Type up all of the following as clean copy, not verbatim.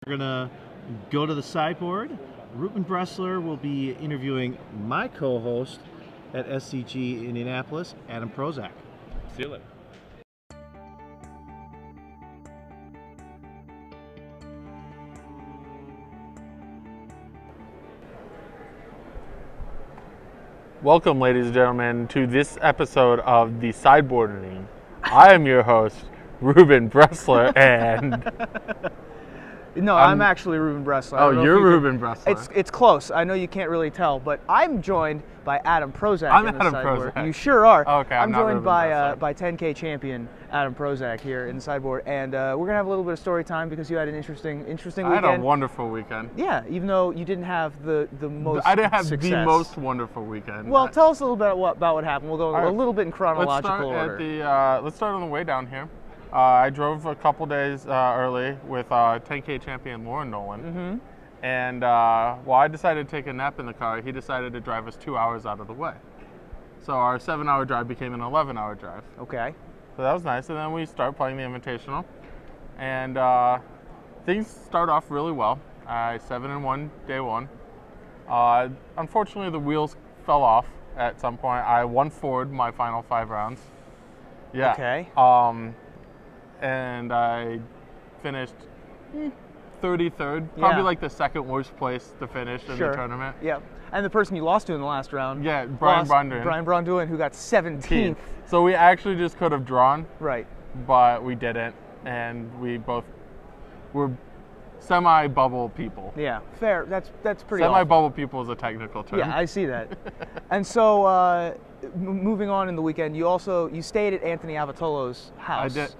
We're gonna go to the sideboard. Ruben Bressler will be interviewing my co-host at SCG Indianapolis, Adam Prosak. See you later. Welcome, ladies and gentlemen, to this episode of the Sideboarding. I am your host, Ruben Bressler, and No, I'm actually Ruben Bressler. oh, you're Ruben Bressler. It's close. I know you can't really tell, but I'm joined by Adam Prosak. I'm in the Adam sideboard. Prosak. You sure are. Okay, I'm not joined Ruben by Bressler. by 10K champion Adam Prosak here in the sideboard, and we're gonna have a little bit of story time because you had an interesting weekend. I had a wonderful weekend. Yeah, even though you didn't have the most. I didn't have success. the most wonderful weekend. Well, tell us a little bit about what happened. We'll go a little bit in chronological order. Let's start on the way down here. I drove a couple days early with 10K champion Lauren Nolan. Mm-hmm. And while I decided to take a nap in the car, he decided to drive us 2 hours out of the way. So our 7-hour drive became an 11-hour drive. Okay. So that was nice. And then we start playing the Invitational. And things start off really well. 7-1 day one. Unfortunately, the wheels fell off at some point. I one-forward my final 5 rounds. Yeah. Okay. And I finished 33rd, probably like the second worst place to finish in the tournament. Yeah. And the person you lost to in the last round. Yeah, Brian Braunduin, who got 17th. So we actually just could have drawn. Right. But we didn't, and we both were semi-bubble people. Yeah, fair. That's pretty. Semi-bubble people is a technical term. Yeah, I see that. And so, moving on in the weekend, you stayed at Anthony Avatolo's house. I did.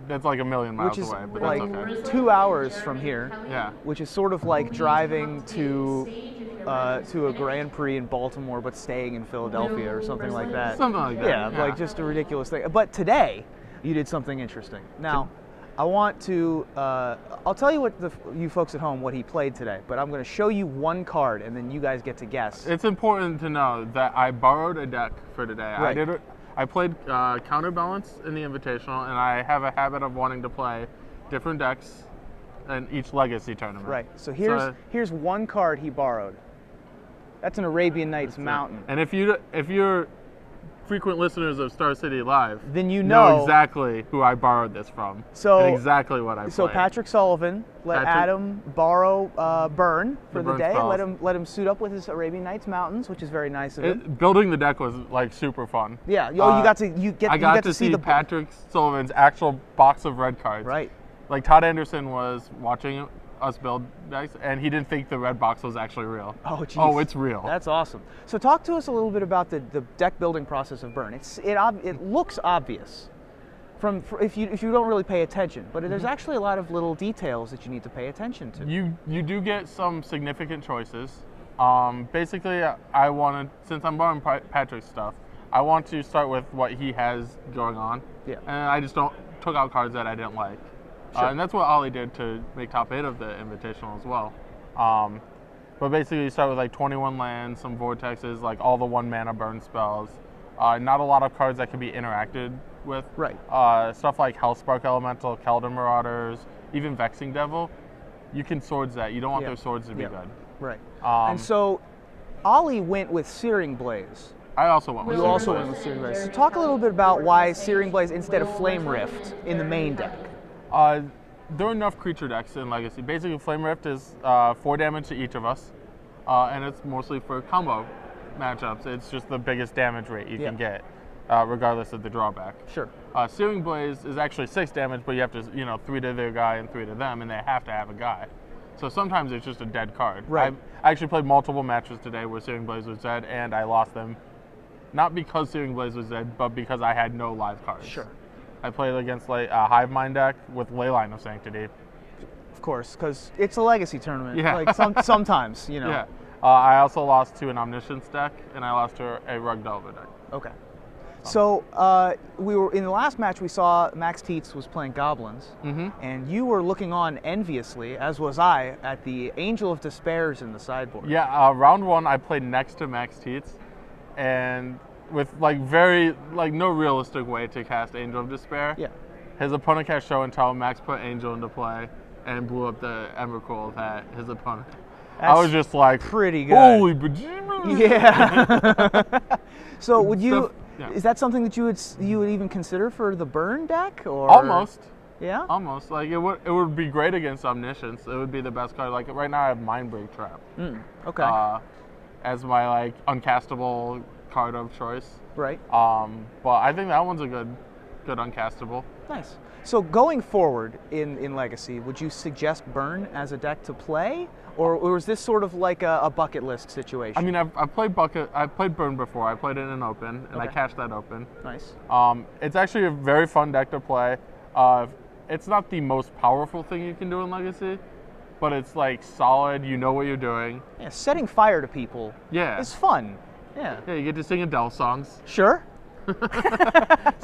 That's like a million miles which is away, but like that's okay. 2 hours from here. Yeah. Which is sort of like driving to a Grand Prix in Baltimore, but staying in Philadelphia or something like that. Something like that. Yeah, like just a ridiculous thing. But today, you did something interesting. Now, I want to. I'll tell you what you folks at home what he played today, but I'm going to show you one card, and then you guys get to guess. It's important to know that I borrowed a deck for today. Right. I played Counterbalance in the Invitational, and I have a habit of wanting to play different decks in each Legacy tournament. Right. So here's one card he borrowed. That's an Arabian Nights Mountain. And if you're frequent listeners of Star City Live, then you know exactly who I borrowed this from. So and exactly what I played. So Patrick Sullivan let Adam borrow Burn for the day. Spells. Let him suit up with his Arabian Nights Mountains, which is very nice of him. Building the deck was like super fun. Yeah. You got to see Patrick Sullivan's actual box of red cards. Right. Like Todd Anderson was watching us build decks, and he didn't think the red box was actually real. Oh, geez. Oh, it's real. That's awesome. So talk to us a little bit about the deck building process of Burn. It looks obvious if you don't really pay attention, but there's actually a lot of little details that you need to pay attention to. You do get some significant choices. Basically, since I'm borrowing Patrick's stuff, I want to start with what he has going on. Yeah. And I just took out cards that I didn't like. Sure. And that's what Ollie did to make top 8 of the Invitational as well. But basically, you start with like 21 lands, some vortexes, like all the 1-mana burn spells. Not a lot of cards that can be interacted with. Right. Stuff like Hellspark Elemental, Keldon Marauders, even Vexing Devil. You can swords that. You don't want their swords to be good. Right. And so, Ollie went with Searing Blaze. I also went with You also went with Searing Blaze. So talk a little bit about why Searing Blaze instead of Flame Rift in the main deck. There are enough creature decks in Legacy. Basically, Flame Rift is 4 damage to each of us, and it's mostly for combo matchups. It's just the biggest damage rate you can get, regardless of the drawback. Sure. Searing Blaze is actually 6 damage, but you have to, 3 to their guy and 3 to them, and they have to have a guy. So sometimes it's just a dead card. Right. I actually played multiple matches today where Searing Blaze was dead, and I lost them, not because Searing Blaze was dead, but because I had no live cards. Sure. I played against a Hive Mind deck with Leyline of Sanctity. Of course, because it's a Legacy tournament. Yeah. Like sometimes, Yeah. I also lost to an Omniscience deck, and I lost to a Rug Delver deck. Okay. So we were in the last match. We saw Max Tietz was playing Goblins, and you were looking on enviously, as was I, at the Angel of Despairs in the sideboard. Yeah. Round 1, I played next to Max Tietz, and with no realistic way to cast Angel of Despair. Yeah. His opponent cast Show and Tell. Max put Angel into play, and blew up the Emrakul that his opponent. That's I was just like, pretty good. holy bejeebers! Yeah. So would you? Yeah. Is that something that you would even consider for the burn deck? Or Almost. Yeah. Almost. Like it would be great against Omniscience. It would be the best card. Like right now, I have Mindbreak Trap. Okay. As my like uncastable card of choice. Right. But I think that one's a good uncastable. Nice. So going forward in Legacy, would you suggest burn as a deck to play, or is this sort of like a bucket list situation? I mean, I've played burn before. I played it in an open, and I cashed that open. Nice. It's actually a very fun deck to play. It's not the most powerful thing you can do in Legacy, but it's like solid. You know what you're doing. Yeah, setting fire to people. Yeah. Is fun. Yeah. Yeah, you get to sing Adele songs. Sure.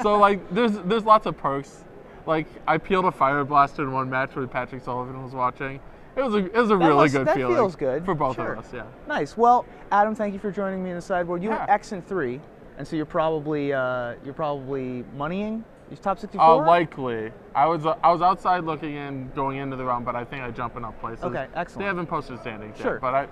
So like, there's lots of perks. Like I peeled a Fire Blaster in one match where Patrick Sullivan was watching. It was a really good feeling. That feels good for both sure. of us. Yeah. Nice. Well, Adam, thank you for joining me in the sideboard. You Yeah. went X and 3, and so you're probably moneying. You're top 64. Likely. I was outside looking in going into the round, but I think I jump enough places. Okay, excellent. They haven't posted standings Sure. yet, but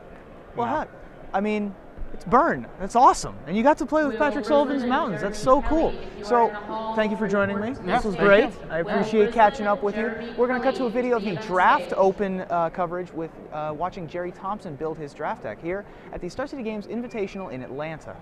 Well, heck, I mean, it's burn. That's awesome, and you got to play with Patrick Sullivan's Mountains. That's so cool. So, thank you for joining me. Yeah, This was thank great. you. I appreciate catching up with you. We're going to cut to a video of the Draft Open coverage with watching Jerry Thompson build his draft deck here at the Star City Games Invitational in Atlanta.